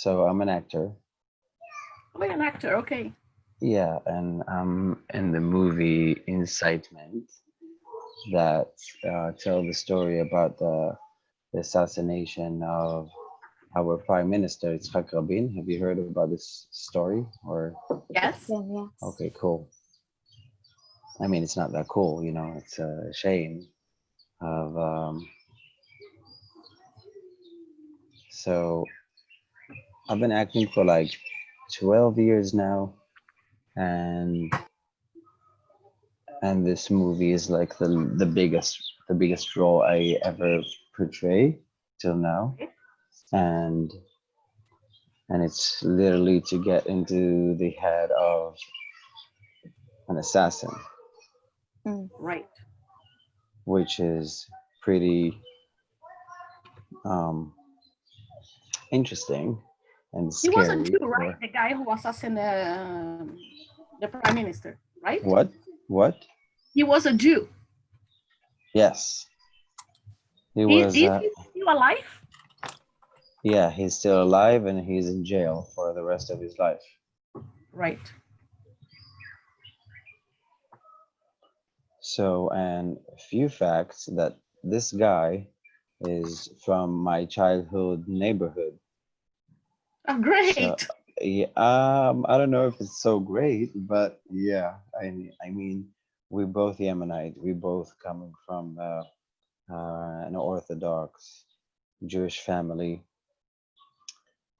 So I'm an actor. Oh, you're an actor. Okay. Yeah, and I'm in the movie Incitement that tell the story about the assassination of our Prime Minister, Yitzhak Rabin. Have you heard about this story? Or Yes. Yeah, yes. okay, cool. I mean, it's not that cool, It's a shame of so I've been acting for like 12 years now, and this movie is like the biggest role I ever portray till now, Okay. and it's literally to get into the head of an assassin, Mm. Right. which is pretty um, interesting and He was a scary. Jew, right? For The guy who assassinated the prime minister, right? what? What? He was a Jew. Yes, he Is was. he still alive? Yeah, he's still alive and he's in jail for the rest of his life. Right. So, and a few facts that this guy is from my childhood neighborhood. Oh, So, great. yeah, I don't know if it's so great, but yeah, I mean, we both Yemenite. We both coming from an Orthodox Jewish family,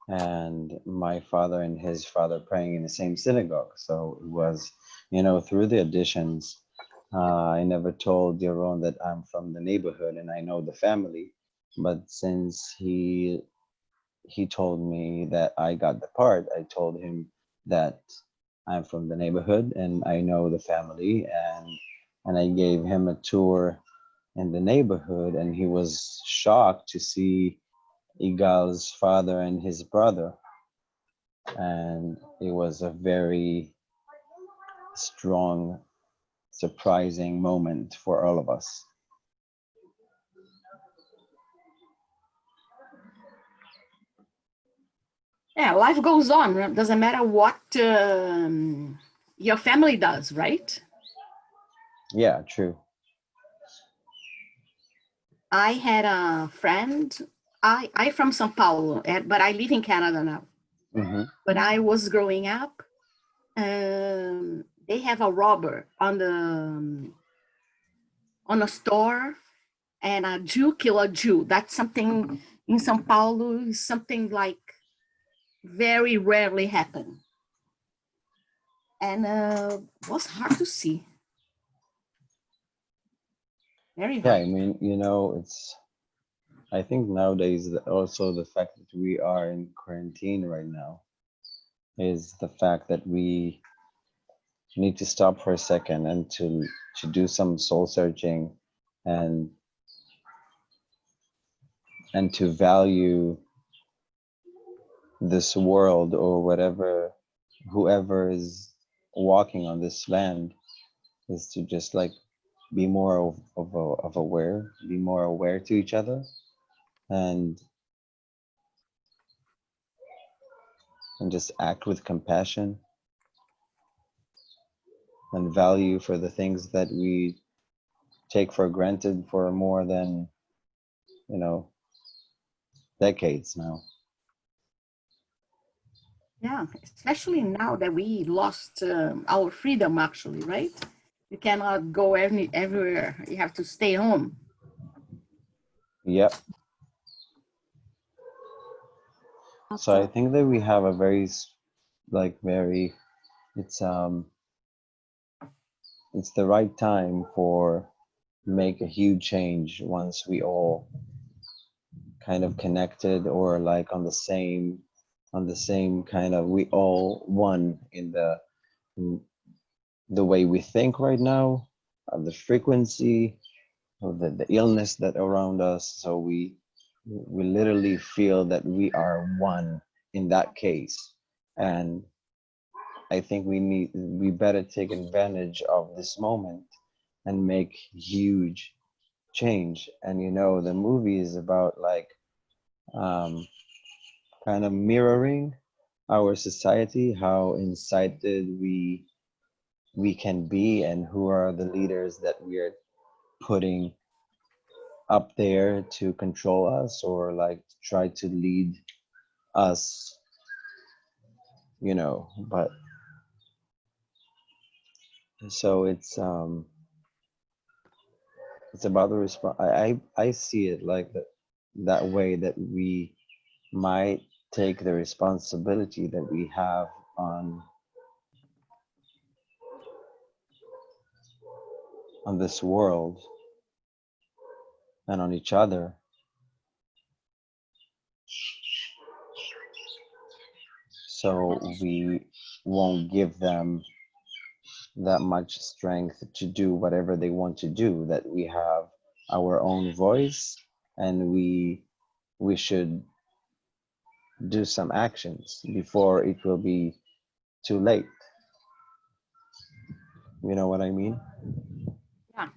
and my father and his father praying in the same synagogue. So it was, through the additions, I never told Yaron that I'm from the neighborhood and I know the family. But since he told me that I got the part, I told him that I'm from the neighborhood and I know the family, and I gave him a tour in the neighborhood, and he was shocked to see Igal's father and his brother, and it was a very strong, surprising moment for all of us. Yeah, life goes on. It doesn't matter what your family does, right? Yeah, true. I had a friend. I from São Paulo, but I live in Canada now. Hmm. When I was growing up, they have a robber on a store, and a Jew kill a Jew. That's something in São Paulo, something like very rarely happen, and was hard to see. Very Yeah, hard. I mean, I think nowadays also the fact that we are in quarantine right now is the fact that we need to stop for a second and to do some soul searching, and to value this world, or whatever, whoever is walking on this land, is to just like be more of aware, be more aware to each other, and just act with compassion and value for the things that we take for granted for more than, you know decades now. Yeah, especially now that we lost our freedom, actually, right? You cannot go everywhere. You have to stay home. Yep. So I Okay. think that we have a very very, it's it's the right time for make a huge change once we all kind of connected, or like on the same kind of, we all one in the way we think right now, the frequency of the illness that around us. So we literally feel that we are one in that case. And I think we better take advantage of this moment and make huge change. And the movie is about like um kind of mirroring our society, how incited we can be, and who are the leaders that we are putting up there to control us or like try to lead us, but so it's about the response. I see it like that way, that we might take the responsibility that we have on on this world and on each other, so we won't give them that much strength to do whatever they want to do, that we have our own voice, and we should do some actions before it will be too late. You know what I mean? Yeah.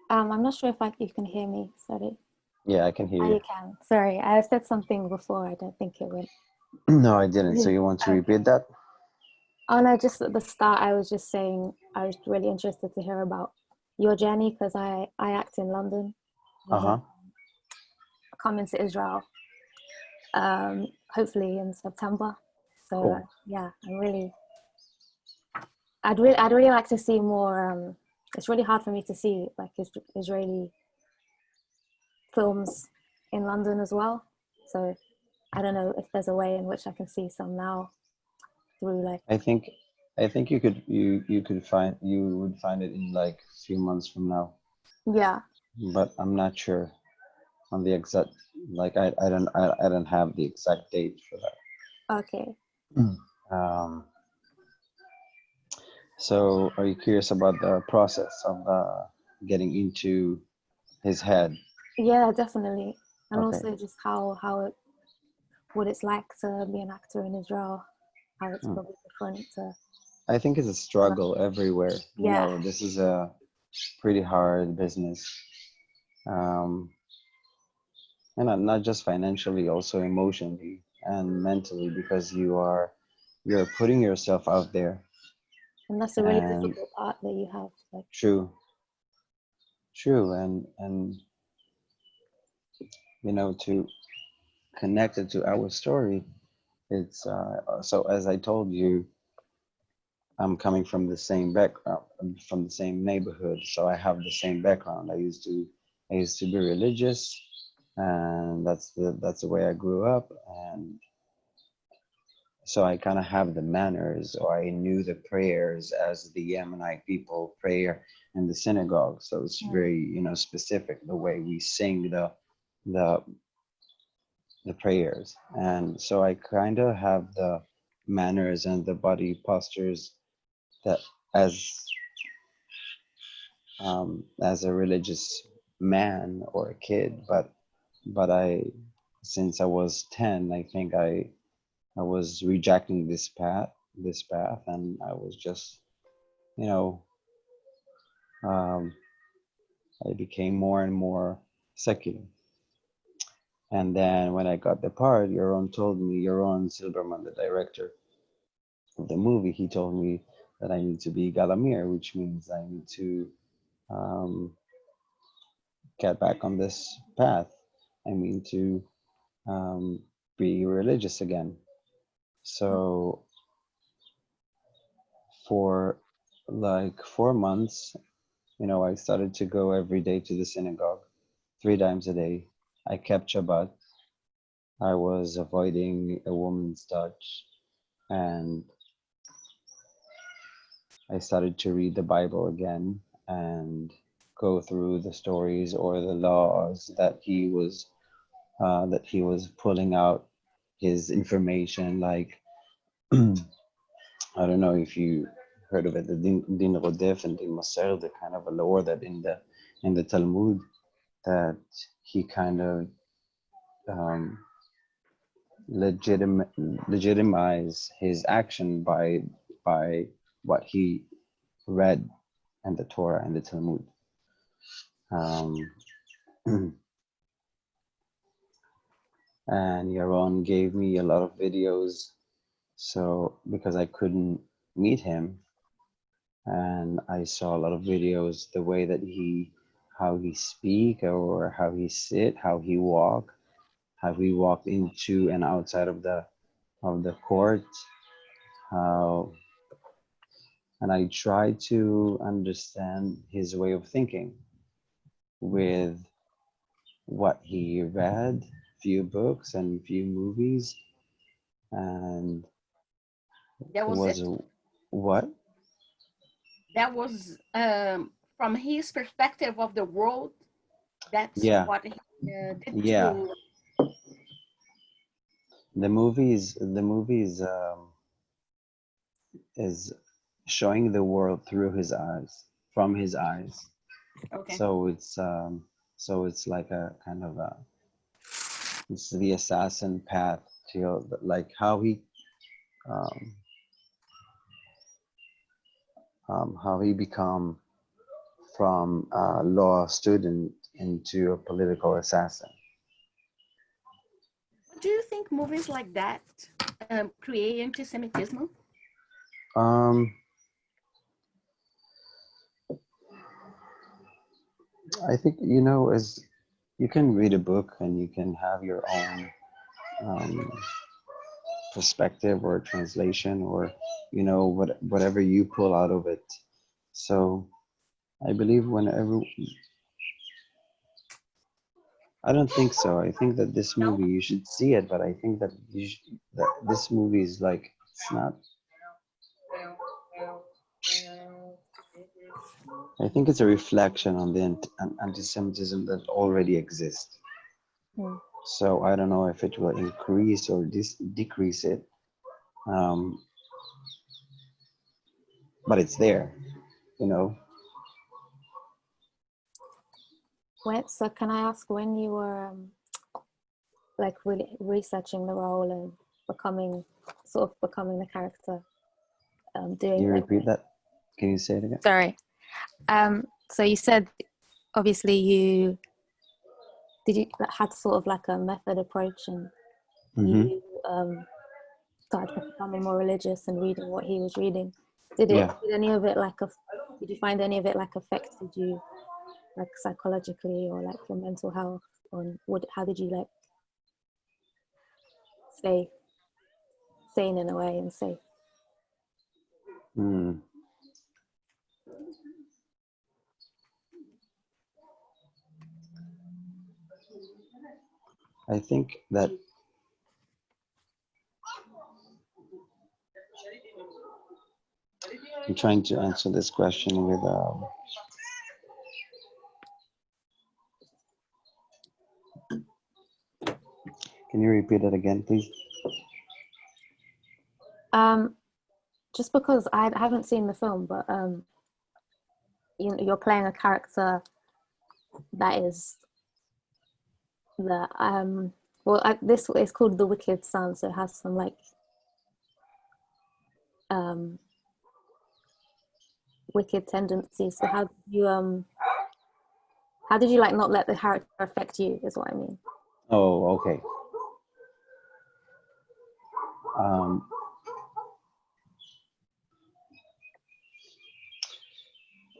I'm not sure if you can hear me. Sorry. Yeah, I can hear You you. can. Sorry, I said something before. I don't think it went. No, I didn't. So you want to Okay. repeat that? Oh no, just at the start, I was just saying I was really interested to hear about your journey because I act in London and Uh-huh. coming to Israel, hopefully in September. So Cool. yeah, I'd really like to see more. It's really hard for me to see like Israeli films in London as well. So I don't know if there's a way in which I can see some now through like. I think I think you would find it in like a few months from now, Yeah. but I'm not sure on the exact, like I don't have the exact date for that. Okay. Um, so are you curious about the process of getting into his head? Yeah, definitely. And Okay. also just how it what it's like to be an actor in Israel, how it's Hmm. probably different to. I think it's a struggle everywhere. Yeah. This is a pretty hard business. Um, and not just financially, also emotionally and mentally, because you're putting yourself out there. And that's a really And difficult part that you have. Like, true, true, and to connect it to our story, it's so as I told you, I'm coming from the same background, from the same neighborhood, so I have the same background. I used to be religious, and that's the way I grew up, and so I kind of have the manners, or I knew the prayers as the Yemenite people pray in the synagogue. So it's very, specific the way we sing the the prayers, and so I kind of have the manners and the body postures that as as a religious man or a kid, but since I was 10, I think I was rejecting this path, and I was just, you know, um, I became more and more secular. And then when I got the part, Yaron told me, Yaron Silberman, the director of the movie, he told me that I need to be Galamir, which means I need to um, get back on this path. I mean to um, be religious again. So for like 4 months, I started to go every day to the synagogue, 3 times a day. I kept Shabbat. I was avoiding a woman's touch, and I started to read the Bible again and go through the stories or the laws that he was pulling out his information. Like I don't know if you heard of it, the Din Rodef and Din Maser, the kind of a lore that in the Talmud, that he kind of um, legitimize his action by what he read in the Torah and the Talmud. Um, And Yaron gave me a lot of videos. So because I couldn't meet him, and I saw a lot of videos, the way that how he speak or how he sit, how he walked into and outside of the court, how, and I tried to understand his way of thinking with what he read, few books and few movies, and That it was was it. what? That was from his perspective of the world. That's Yeah, what he did yeah. to. The movies is showing the world through his eyes, from his eyes. Okay. So so it's like a kind of a, it's the assassin path to like um, how he become from a law student into a political assassin. Do you think movies like that create anti-Semitism? Um, I think, you know, as you can read a book and you can have your own um, perspective or translation or, you know, whatever you pull out of it. So I believe whenever, I don't think so. I think that this No. movie, you should see it, but I think that that this movie is like, it's not, I think it's a reflection on the anti-Semitism that already exists. Mm. So I don't know if it will increase or decrease it, um, but it's there, you know. So can I ask, when you were like really researching the role and becoming the character, Can doing you like, repeat that? Can you say it again? sorry, so you said obviously you had sort of like a method approach, and Mm-hmm. you started becoming more religious and reading what he was reading. Yeah. Did any of it did you find any of it like affected you like psychologically or like your mental health? On how did you like stay sane in a way and safe? Mm. I think that I'm trying to answer this question with can you repeat it again, please? Um, just because I haven't seen the film, but you're playing a character that is the this is called the Wicked Son, so it has some like um wicked tendencies. So how did you like not let the character affect you? Is what I mean. Oh, okay. Um,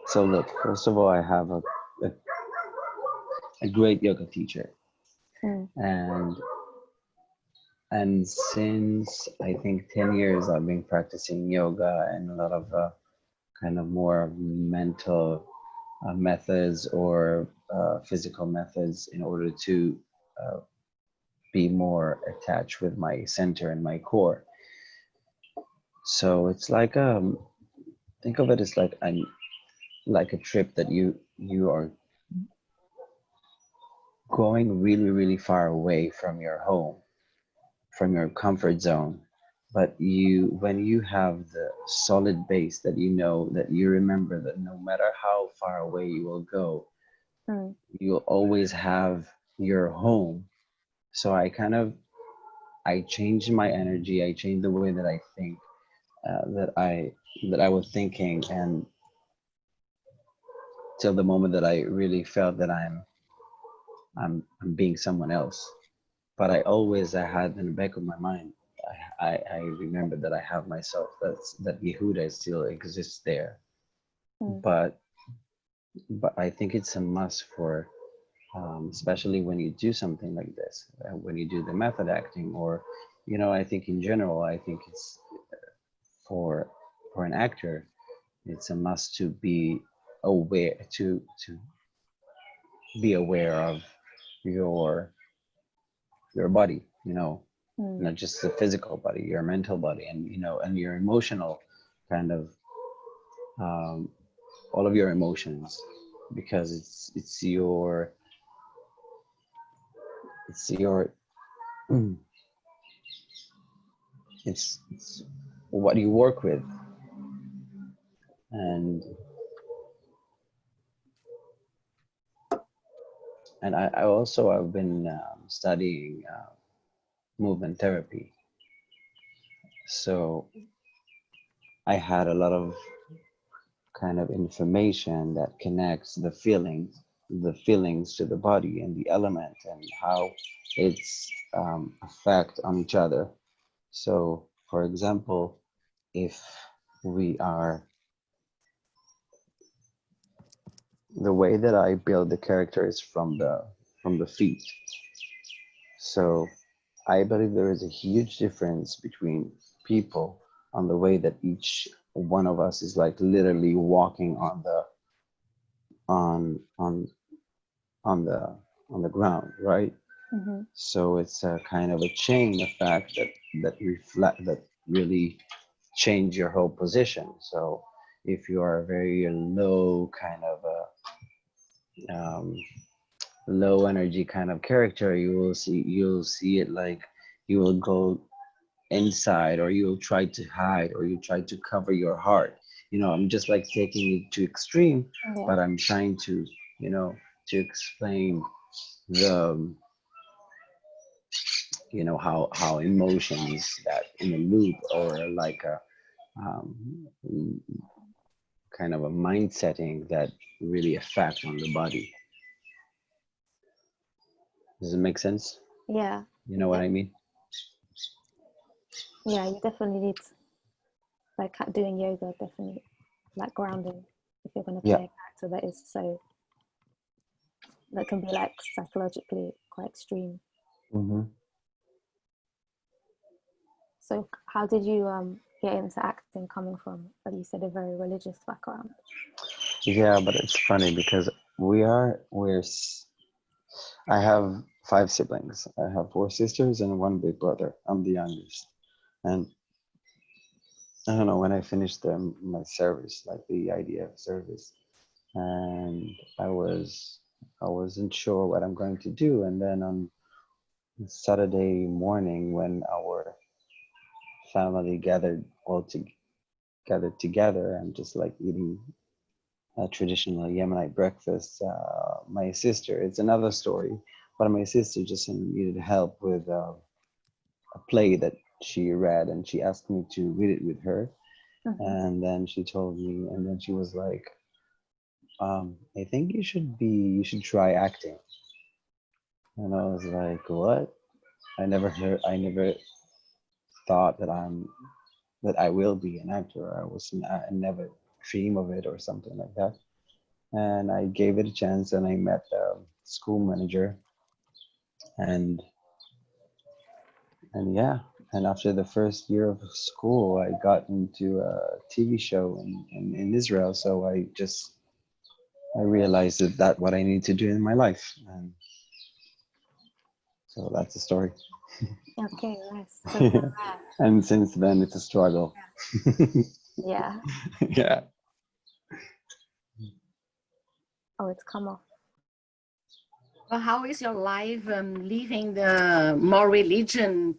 so look, first of all, I have a, a great yoga teacher, Mm. and since I think 10 years I've been practicing yoga and a lot of kind of more mental methods or physical methods in order to uh, be more attached with my center and my core. So it's like think of it as like like a trip that you are going really far away from your home, from your comfort zone. But you, when you have the solid base that you know, that you remember that no matter how far away you will go, Mm. you'll always have your home. So I changed my energy. I changed the way that I think, that I was thinking, and till the moment that I really felt that I'm I'm being someone else. But I had in the back of my mind, I remember that I have myself. That Yehuda still exists there. Mm. But I think it's a must for, especially when you do something like this, when you do the method acting, or, I think in general, I think it's for an actor, it's a must to be aware, to be aware of your body, Mm. not just the physical body, your mental body, and and your emotional kind of, um, all of your emotions, because it's your it's what you work with. and I also I've been studying movement therapy, so I had a lot of kind of information that connects the feelings to the body and the element, and how it's affect on each other. So for example, if we are the way that I build the character is from the feet. So I believe there is a huge difference between people on the way that each one of us is like literally walking on on the on the ground, right? Mm-hmm. So it's a kind of a chain effect that really change your whole position. So if you are a very low kind of a low energy kind of character, you'll see it like you will go inside, or you'll try to hide, or you try to cover your heart. I'm just like taking it to extreme, Yeah. but I'm trying to, to explain the, how emotions that in a loop, or like a, um, kind of a mind setting that really affect on the body. Does it make sense? Yeah. You know what Yeah. I mean? Yeah. You definitely need, like, doing yoga, definitely, like, grounding if you're going to Yeah. play a character that is so, that can be like psychologically quite extreme. Hmm. So how did you get into acting, coming from, like you said, a very religious background? Yeah, but it's funny because I have five siblings. I have four sisters and one big brother. I'm the youngest. And I don't know, when I finished my service, like the IDF service, and I wasn't sure what I'm going to do. And then on Saturday morning, when our family gathered together and just like eating a traditional Yemenite breakfast, my sister, it's another story, but my sister just needed help with a play that she read, and she asked me to read it with her. Mm-hmm. And then she told me, and then she was like, I think you should try acting. And I was like, what? I never thought that I will be an actor. I never dream of it or something like that. And I gave it a chance, and I met the school manager, and yeah. And after the first year of school, I got into a TV show in Israel. So I realized that what I need to do in my life, and so that's the story. Okay, nice. So from there, And since then, it's a struggle. yeah. Yeah. Oh, it's come off. Well, how is your life living the more religion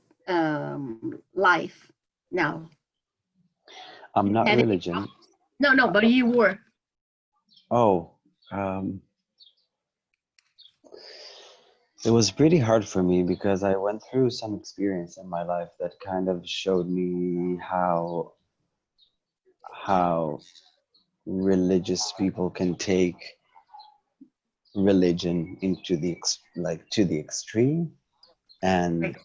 life now? I'm not Had any religion. problems? No, but you were. Oh, um, it was pretty hard for me because I went through some experience in my life that kind of showed me how religious people can take religion into the like to the extreme and Right.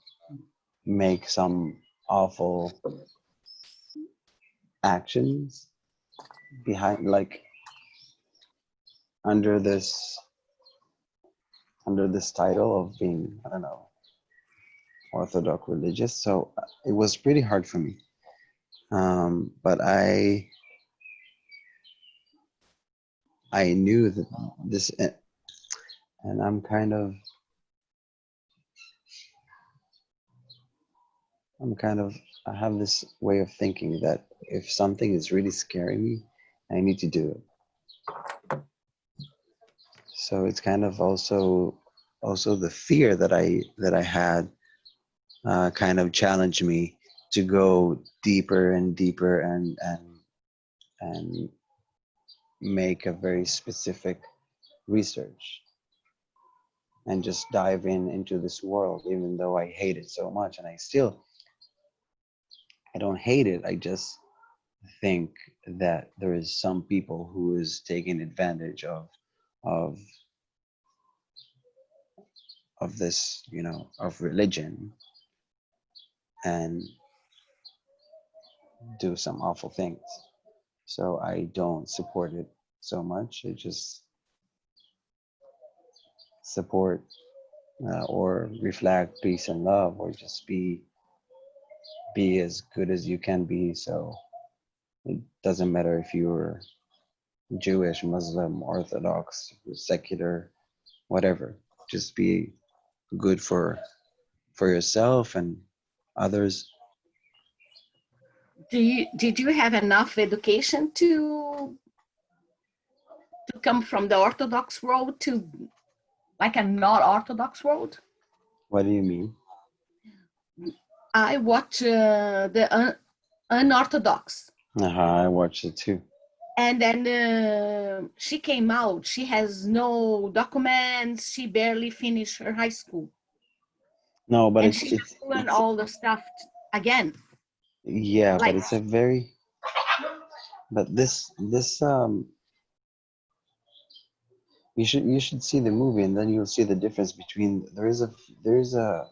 make some awful actions behind, like under this under this title of being, I don't know, orthodox religious. So it was pretty hard for me. But I knew that this, and I'm kind of, I have this way of thinking that if something is really scaring me, I need to do it. So it's kind of also the fear that I had kind of challenged me to go deeper and deeper and make a very specific research and just dive in into this world, even though I hate it so much. And I don't hate it. I just think that there is some people who is taking advantage of of this, of religion, and do some awful things. So I don't support it so much. I just support or reflect peace and love, or just be as good as you can be. So it doesn't matter if you're Jewish, Muslim, Orthodox, secular, whatever. Just be good for yourself and others. Did you have enough education to come from the Orthodox world to like a not Orthodox world? What do you mean? I watch the unorthodox, I watched it too. and then she came out. She has no documents. She barely finished her high school, No, but and it's she has it's to learn it's all the stuff again. yeah, but Like, it's a very but this you should see the movie, and then you'll see the difference between there's a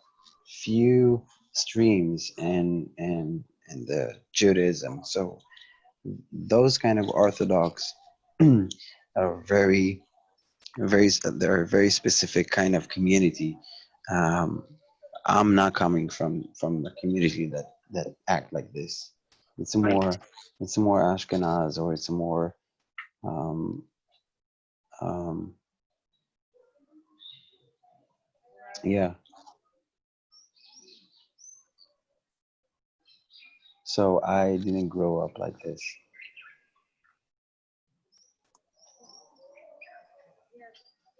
few streams and the Judaism. So those kind of Orthodox are they're a very specific kind of community. Um, I'm not coming from a community that act like this. It's a right. more it's a more Ashkenaz, or it's a more um, um, yeah. So I didn't grow up like this.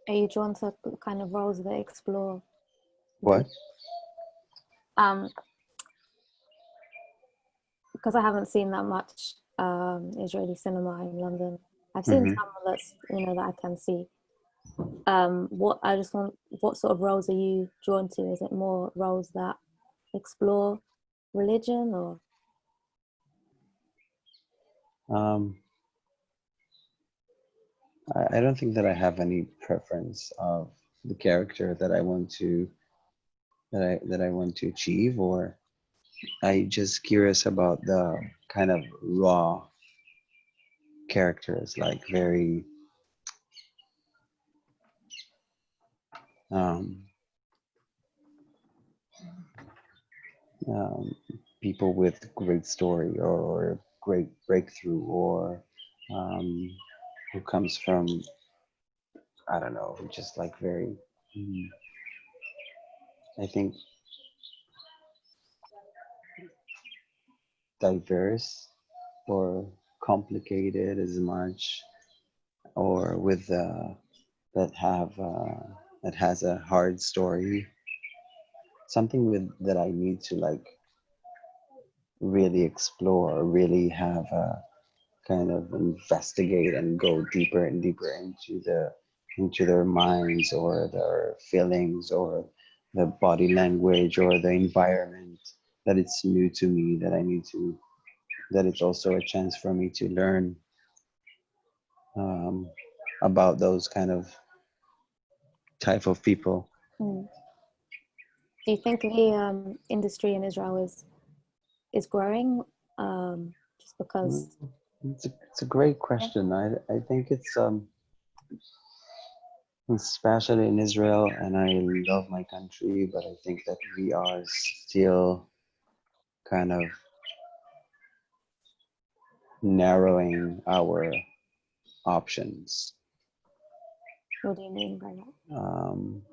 Are you drawn to kind of roles that explore What? um because I haven't seen that much Israeli cinema in London. I've seen Hmm. some that's that I can see. What sort of roles are you drawn to? Is it more roles that explore religion or Um, I don't think that I have any preference of the character that I want to achieve, or I just curious about the kind of raw characters, like very um, um, people with great story, or great breakthrough, or um, who comes from, I don't know, just like very mm, I think diverse or complicated as much, or with that has a hard story, something with that I need to like really explore, really have a kind of investigate and go deeper and deeper into their minds, or their feelings, or the body language, or the environment, that it's new to me, that I need to, that it's also a chance for me to learn um, about those kind of type of people. Mm. Do you think the industry in Israel is growing? Just Mm, because, it's a great yeah. question. I think it's especially in Israel, and I love my country, but I think that we are still kind of narrowing our options. What do you mean by that? Um,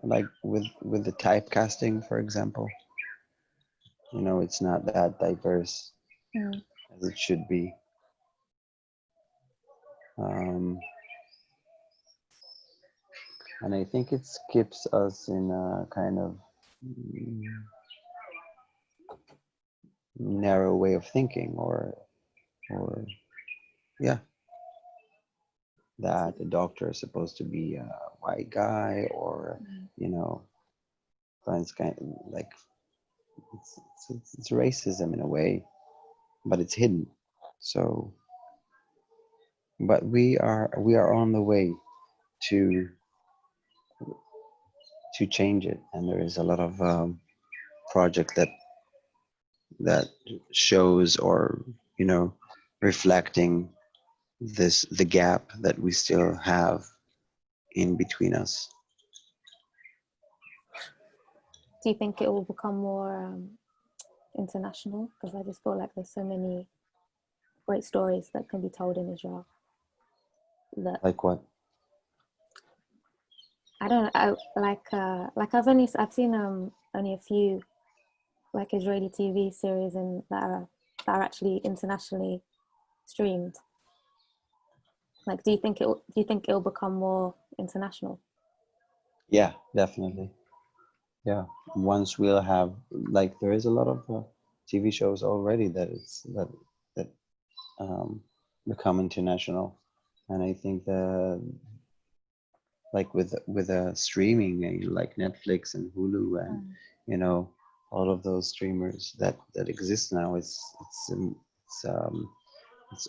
like with the typecasting, for example, it's not that diverse Mm. as it should be. Um, and I think it keeps us in a kind of narrow way of thinking, or yeah, that the doctor is supposed to be a white guy, or Mm. you know, it's kind of like it's racism in a way, but it's hidden. So, but we are on the way to change it, and there is a lot of project that shows, or you know reflecting the gap that we still have in between us. Do you think it will become more international? Because I just feel like there's so many great stories that can be told in Israel that Like what? I don't know. Like I've seen only a few like Israeli TV series and that are actually internationally streamed. Like, do you think it'll become more international? Yeah, definitely. Yeah, once we'll have, like, there is a lot of TV shows already that become international, and I think that, like, with streaming, like Netflix and Hulu, and Mm. you know all of those streamers that exist now, it's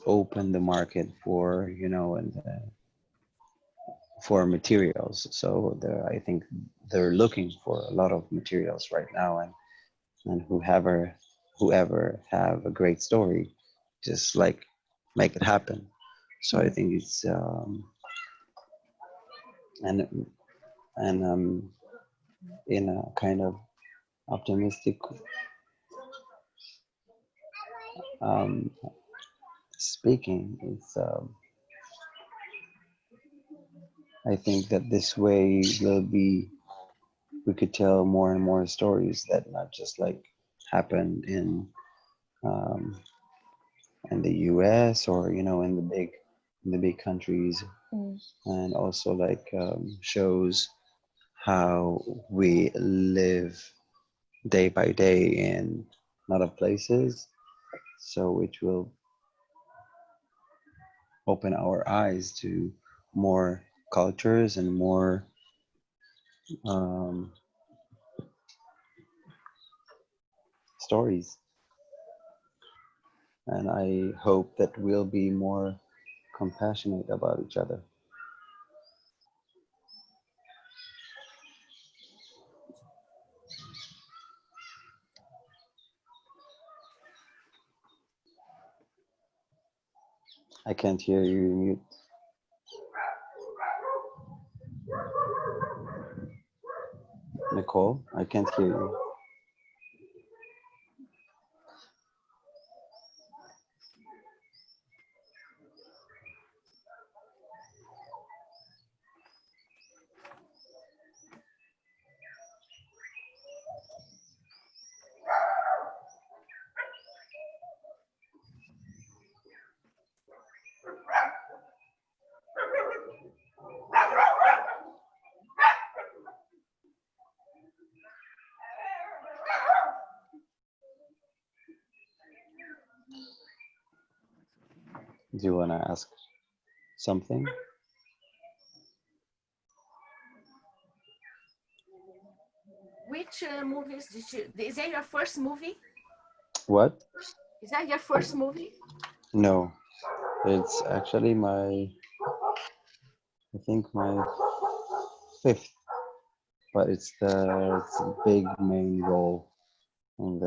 opened the market for, and for materials. So I think they're looking for a lot of materials right now, and whoever have a great story, just like make it happen. So I Mm. think it's and in a kind of optimistic um, speaking, it's I think that this way will be we could tell more and more stories that not just like happen um, in the US, or in the big countries, Mm. and also like shows how we live day by day in a lot of places. So it will open our eyes to more cultures and more um, stories. And I hope that we'll be more compassionate about each other. I can't hear you, mute. Nicole, I can't hear you. Do you want to ask something? Which movies did you? Is that your first movie? What? Is that your first movie? No, It's actually I think my fifth, but it's a big main role, and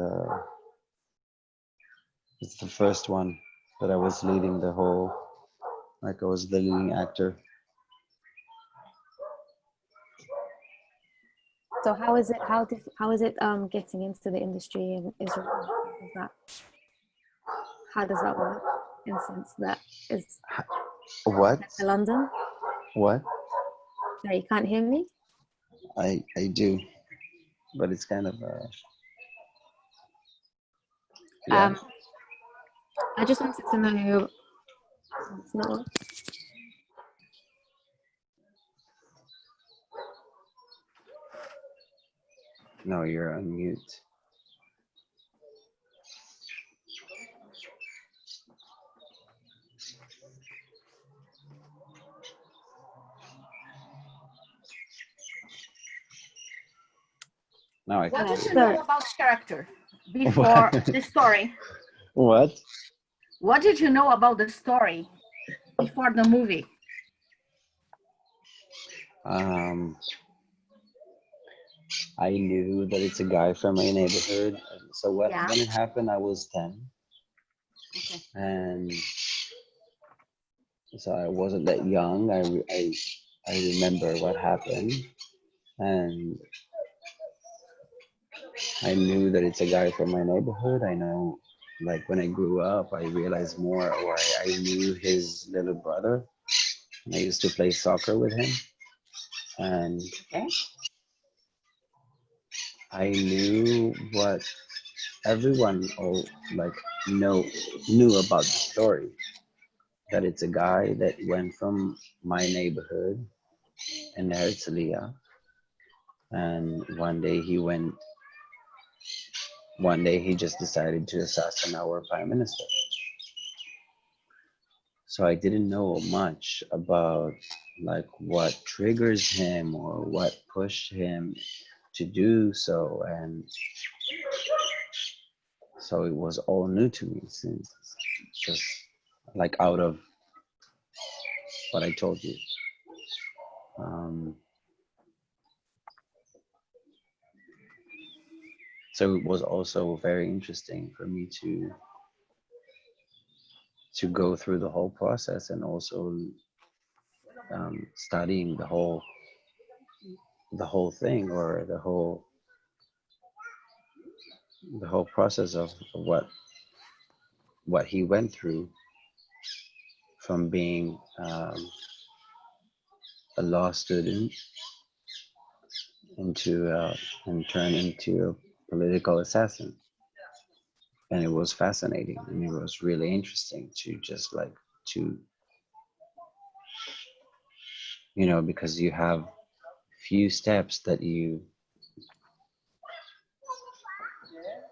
it's the first one that I was leading the whole, like I was the leading actor. So how is it? How is it getting into the industry in Israel? Is that how does that work? In the sense that is What? to London. What? No, you can't hear me. I do, but it's kind of yeah. Um, I just wanted to know. It's not. No, you're on mute. Now I can What hear did you you. know Sorry. about character before What? the story? What? What did you know about the story before the movie? Um, I knew that it's a guy from my neighborhood. So Yeah. when it happened, I was 10, Okay. and so I wasn't that young. I remember what happened, and I knew that it's a guy from my neighborhood. I know, like when I grew up, I realized more, or I knew his little brother. And I used to play soccer with him, and Okay. I knew what everyone like know knew about the story. That it's a guy that went from my neighborhood in Herzliya, and one day he just decided to assassinate our prime minister. So I didn't know much about like what triggers him or what pushed him to do so, and so it was all new to me since just like out of what I told you. Um, so it was also very interesting for me to go through the whole process, and also studying the whole thing, or the whole process of what he went through from being a law student into and turn into a political assassin. And it was fascinating, and it was really interesting to just like to because you have few steps that you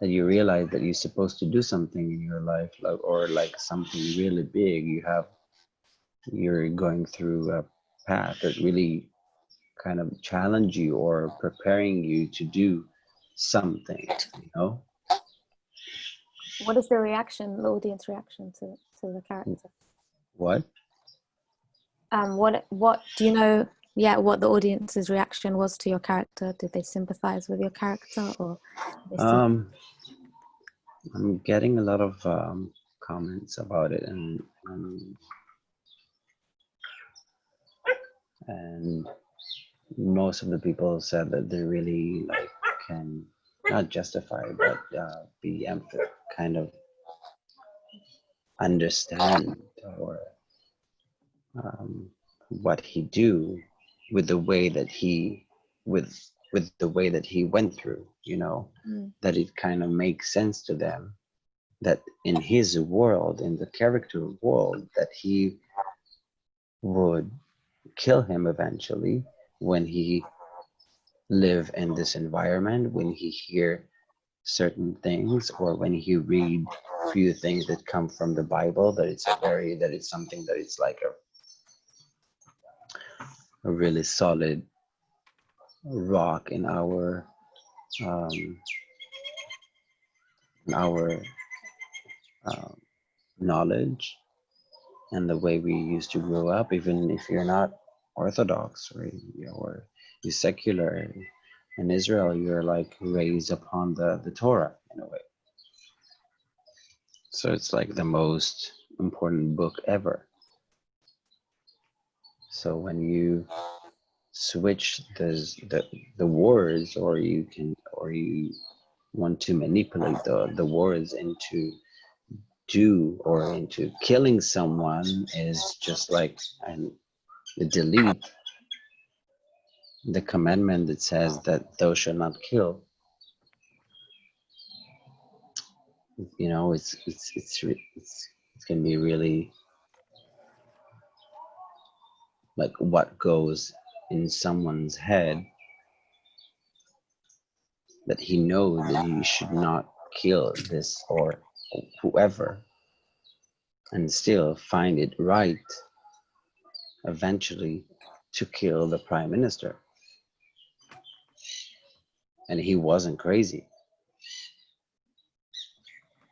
realize that you're supposed to do something in your life, like, or like something really big. You're going through a path that really kind of challenge you or preparing you to do something. What is the reaction, the audience reaction to the character? What? What do you know? Yeah, what the audience's reaction was to your character? Did they sympathize with your character, or did they see? I'm getting a lot of comments about it, and most of the people said that they really like can not justify, but be kind of understand, or what he do with the way that he with with the way that he went through, that it kind of makes sense to them, that in his world, in the character world, that he would kill him eventually when he live in this environment, when he hear certain things, or when he read few things that come from the Bible, that it's something that it's like a really solid rock um, in our um, knowledge, and the way we used to grow up, even if you're not Orthodox or you're secular in Israel, you're like raised upon the Torah in a way. So it's like the most important book ever. So when you switch the words, or you want to manipulate the words into do or into killing someone, is just like and delete the commandment that says that thou shalt not kill. You know, it can be really like what goes in someone's head, that he knows that he should not kill this or whoever, and still find it right eventually to kill the prime minister. And he wasn't crazy.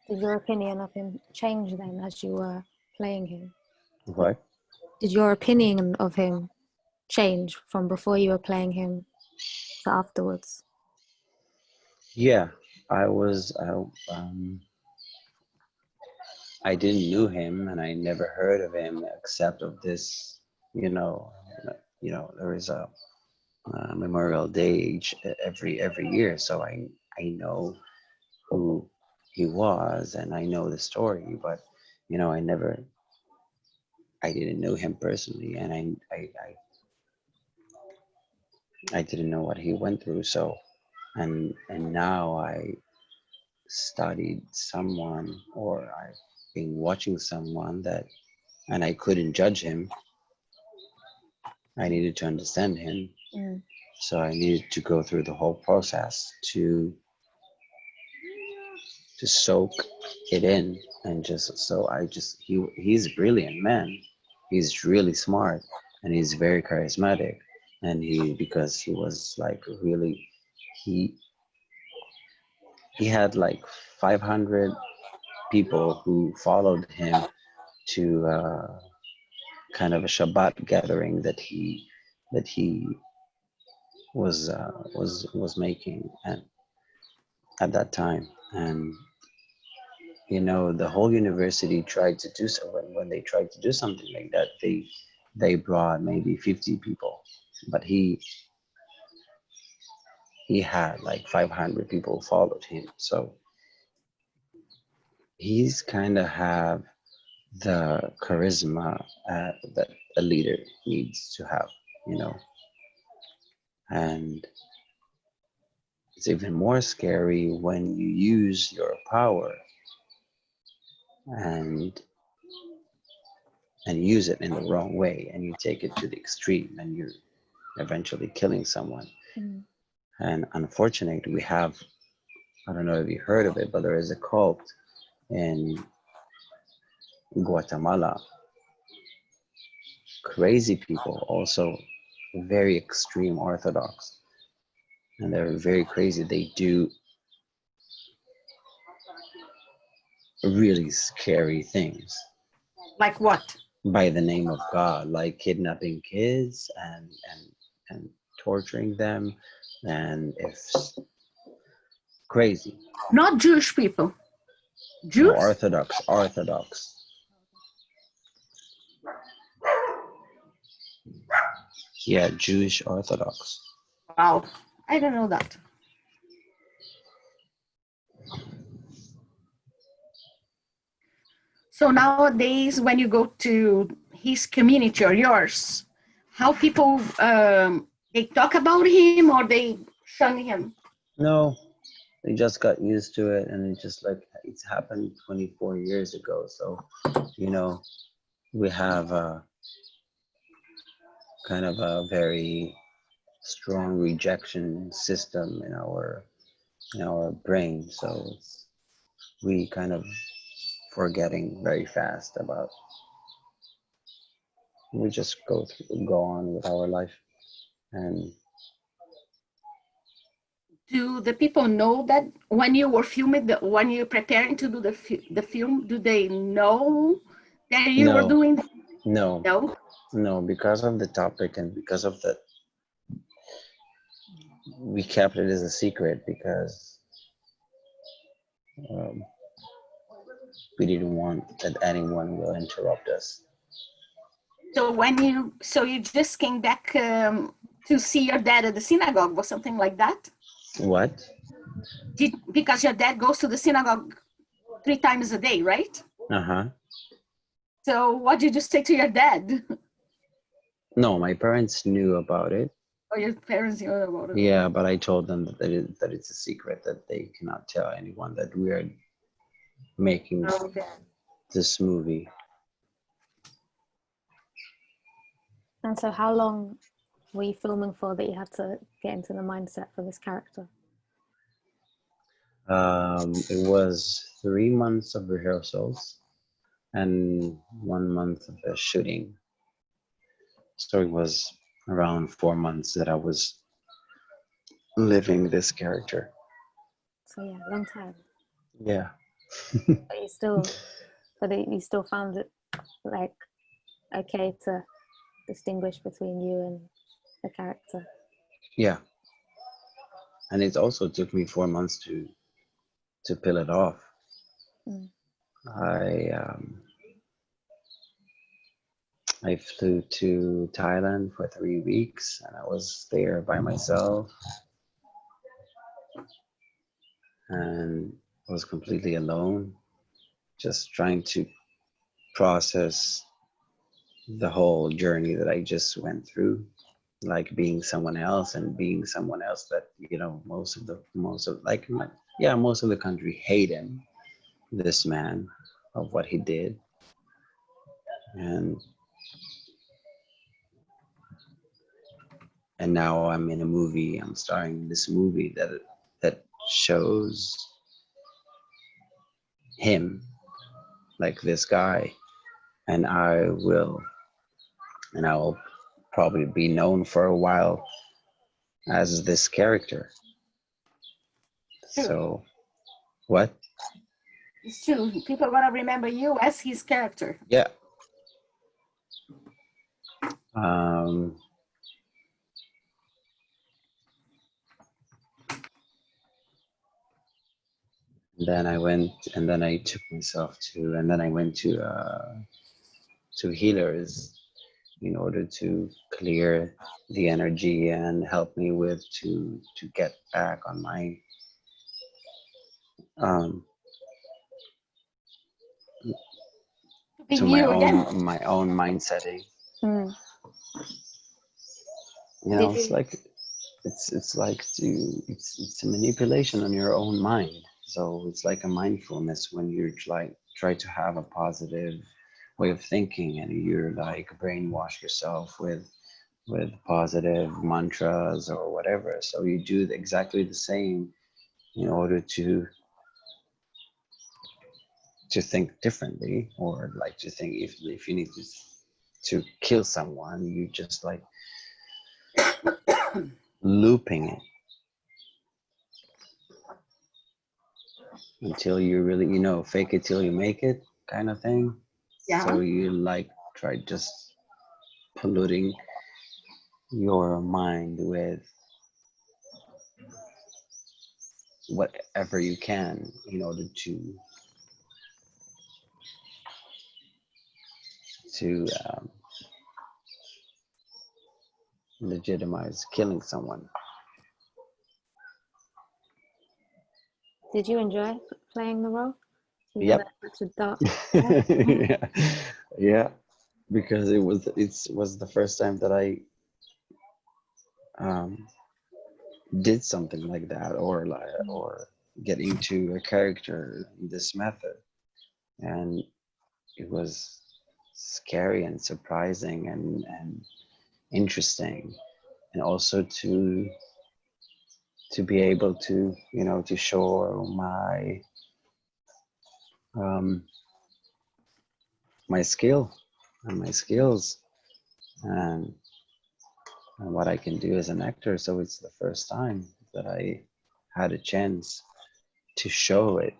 Did your opinion of him change then as you were playing him? What? Did your opinion of him change from before you were playing him to afterwards? Yeah, I didn't knew him, and I never heard of him except of this. You know, there is a Memorial Day every year, so I know who he was, and I know the story, but I didn't know him personally, and I didn't know what he went through. So, and now I studied someone, or I've been watching someone that, and I couldn't judge him. I needed to understand him. Mm. So I needed to go through the whole process to soak it in, and he's a brilliant man. He's really smart, and he's very charismatic, and because he was like really, he he had like 500 people who followed him to kind of a Shabbat gathering that he was making at that time. And the whole university tried to do so. When they tried to do something like that, they brought maybe 50 people, but he had like 500 people followed him. So he's kind of have the charisma that a leader needs to have, you know. And it's even more scary when you use your power and use it in the wrong way, and you take it to the extreme, and you're eventually killing someone. Mm. And unfortunately, we have, I don't know if you heard of it, but there is a cult in Guatemala. Crazy people, also very extreme Orthodox, and they're very crazy. They do really scary things Like what? by the name of God, like kidnapping kids and torturing them, and if crazy. Not Jewish people. No, Jews? Orthodox. Yeah, Jewish Orthodox. Wow. I don't know that. So nowadays, when you go to his community or yours, how people they talk about him or they shun him? No, they just got used to it, and it just like it's happened 24 years ago. So, you know, we have a kind of a very strong rejection system in our brain. So we kind of forgetting very fast about. We just go on with our life, and Do the people know that when you were filming, when you're preparing to do the film, do they know that you were No, doing? no, No. no, because of the topic and because of the, we kept it as a secret because um, we didn't want that anyone will interrupt us. So you just came back to see your dad at the synagogue or something like that? What? Because your dad goes to the synagogue 3 times a day, right? Uh-huh. So what did you say to your dad? No, my parents knew about it. Or your parents knew about it? Yeah, but I told them that it's a secret that they cannot tell anyone that we are making Okay. this movie. And so how long were you filming for that you had to get into the mindset for this character? It was 3 months of rehearsals and 1 month of shooting. So it was around 4 months that I was living this character. So yeah, long time. Yeah. But you still, you still found it like okay to distinguish between you and the character. Yeah. And it also took me 4 months to peel it off. Mm. I flew to Thailand for 3 weeks and I was there by myself and was completely alone, just trying to process the whole journey that I just went through, like being someone else and being someone else that, you know, most of the country hate him, this man, of what he did. And now I'm in a movie, I'm starring in this movie that shows him like this guy, and I'll probably be known for a while as this character. True. So what? It's true. People are gonna remember you as his character. Yeah. Um, then I went, and then I took myself to, and then I went to healers in order to clear the energy and help me with to get back on my um to Being my you again. own mindsetting. Mm. You know, Did it's you? like it's a manipulation on your own mind. So it's like a mindfulness when you try to have a positive way of thinking and you're like brainwash yourself with positive mantras or whatever. So you do exactly the same in order to think differently, or like to think if you need to kill someone, you just like looping it until you really, you know, fake it till you make it kind of thing. Yeah. So you like try just polluting your mind with whatever you can in order to legitimize killing someone. Did you enjoy playing the role, even though Yep. it's such a dark? Yeah, yeah, because it was the first time that I um, did something like that, or get into a character in this method, and it was scary and surprising and interesting, and also to be able to, you know, to show um, my skill and my skills and what I can do as an actor. So it's the first time that I had a chance to show it.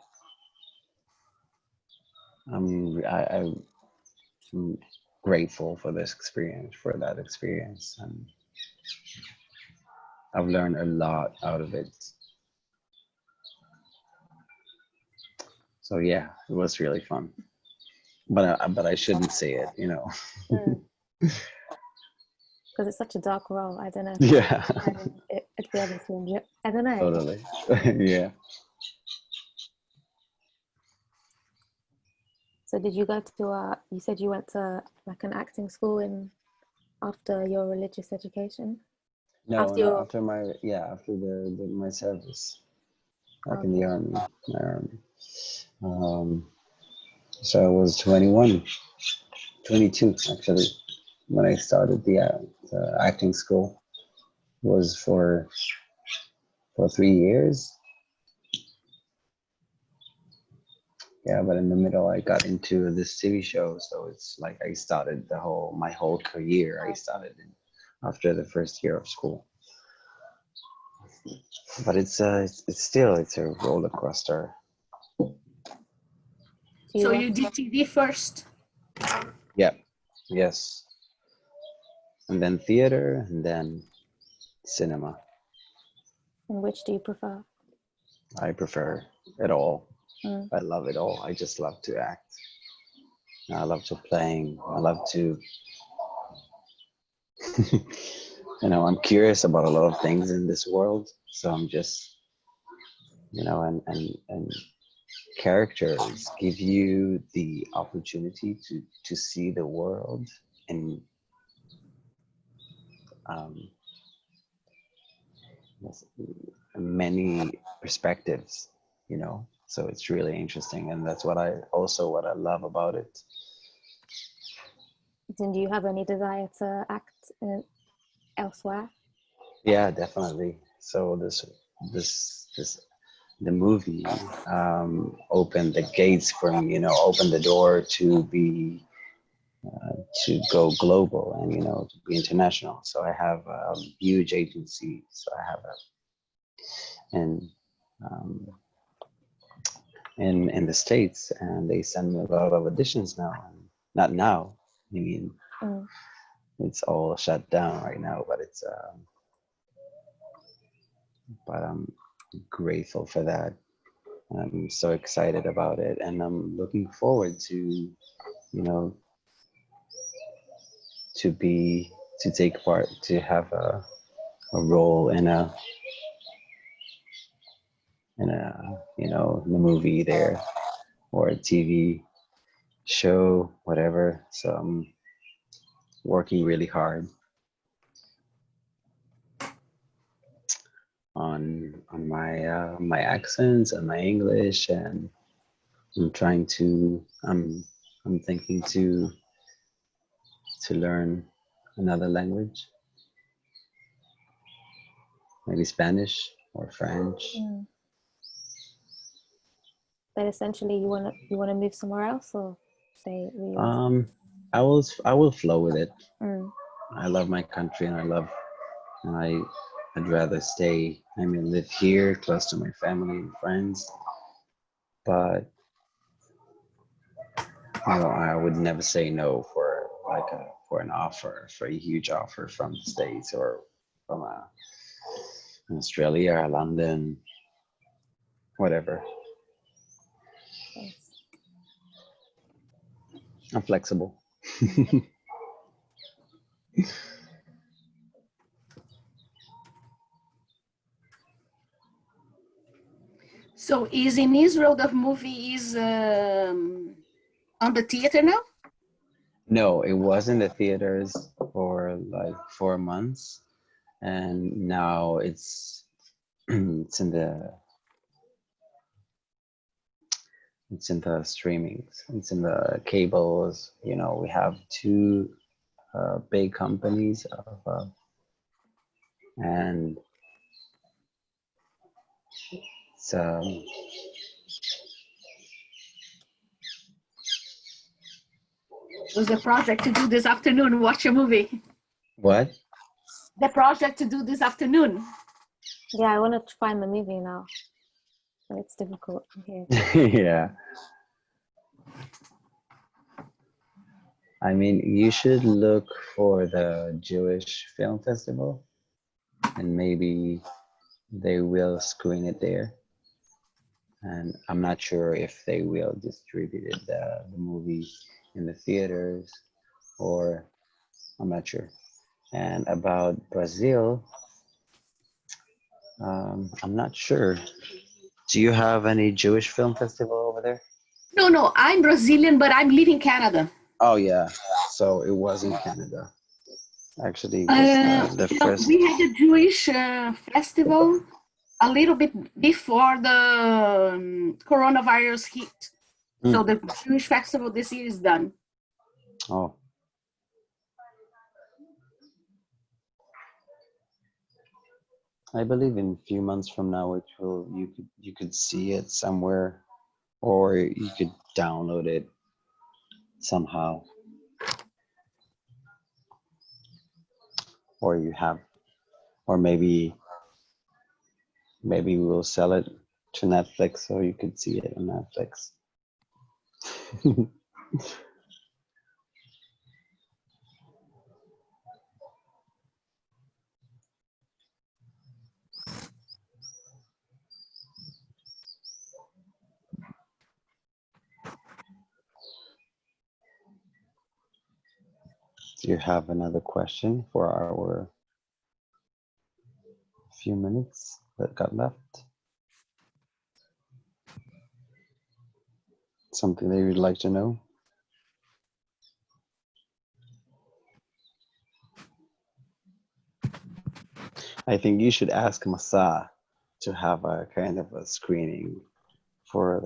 I'm grateful for this experience, for that experience, and I've learned a lot out of it. So yeah, it was really fun. But I shouldn't say it, you know. Because it's such a dark role. I don't know if Yeah, I'd be able to enjoy. I don't know. totally. Yeah. So did you go to? You said you went to like an acting school in after your religious education. No, After no. your After my after my service back in okay. the army, my army. Um, so I was 21, 22 actually when I started the acting school. Was for 3 years. Yeah, but in the middle, I got into this TV show, so it's like I started my whole career. I started after the first year of school. But it's still it's a roller coaster. Do you So watch? you did TV first. Yeah, yes, and then theater, and then cinema. And which do you prefer? I prefer it all. Mm. I love it all. I just love to act. I love to playing. I love to, I'm curious about a lot of things in this world. So I'm just, and characters give you the opportunity to see the world in um, many perspectives, so it's really interesting, and that's what I love about it. Then do you have any desire to act elsewhere? Yeah, definitely. So this the movie opened the gates for me, opened the door to go global and to be international. So I have a huge agency. So I have in um, in the States, and they send me a lot of auditions now. And not now. I mean, Mm. it's all shut down right now, but I'm grateful for that. I'm so excited about it, and I'm looking forward know, to take part, to have a role in a movie there or a TV show, whatever. So I'm working really hard on my accents and my English, and I'm trying to I'm thinking to learn another language, maybe Spanish or French. Mm. But essentially, you wanna move somewhere else or stay where you are? I will flow with it. Mm. I love my country, and I'd rather stay. I mean, live here close to my family and friends, but I would never say no for an offer, for a huge offer from the States or from Australia or London, whatever. Yes. I'm flexible. So is in Israel the movie is on the theater now? No, it was in the theaters for like 4 months, and now it's in the streamings, it's in the cables. We have two big companies and it's Was the project to do this afternoon? Watch a movie. what? The project to do this afternoon. Yeah, I want to find the movie now, but it's difficult here. Yeah. I mean, you should look for the Jewish Film Festival, and maybe they will screen it there. And I'm not sure if they will distribute the movie in the theaters, or I'm not sure. And about Brazil, I'm not sure. Do you have any Jewish film festival over there? No, no, I'm Brazilian, but I'm living in Canada. Oh yeah, so it was in Canada. Actually, it was the You know, first. we had a Jewish festival a little bit before the coronavirus hit. So the Jewish festival this year is done. Oh, I believe in a few months from now, it will. You could see it somewhere, or you could download it somehow, or you have, or maybe we'll sell it to Netflix so you could see it on Netflix. Do you have another question for our few minutes that got left? Something that you'd like to know? I think you should ask Masa to have a kind of a screening for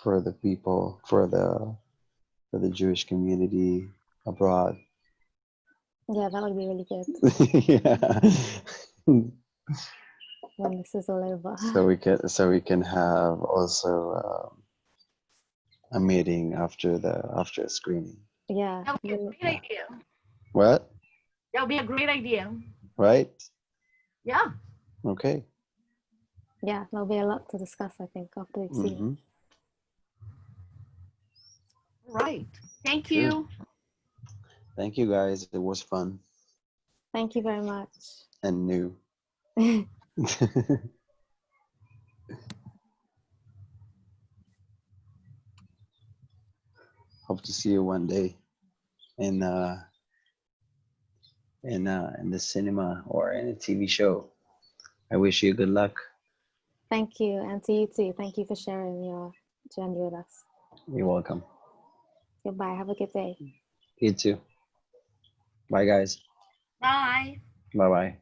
the people for the Jewish community abroad. Yeah, that would be really good Yeah. when this is all over. So we can have also a meeting after a screening. Yeah. That would be a we'll- great idea. What? That would be a great idea. Right? Yeah. Okay. Yeah, there'll be a lot to discuss, I think, after we've seen Mm-hmm. it. Right. Thank Sure. you. Thank you guys. It was fun Thank you very much. and new. Hope to see you one day in in the cinema or in a TV show. I wish you good luck. Thank you, and to you too. Thank you for sharing your journey with us. You're welcome. Goodbye. Have a good day. You too. Bye guys. Bye. Bye bye.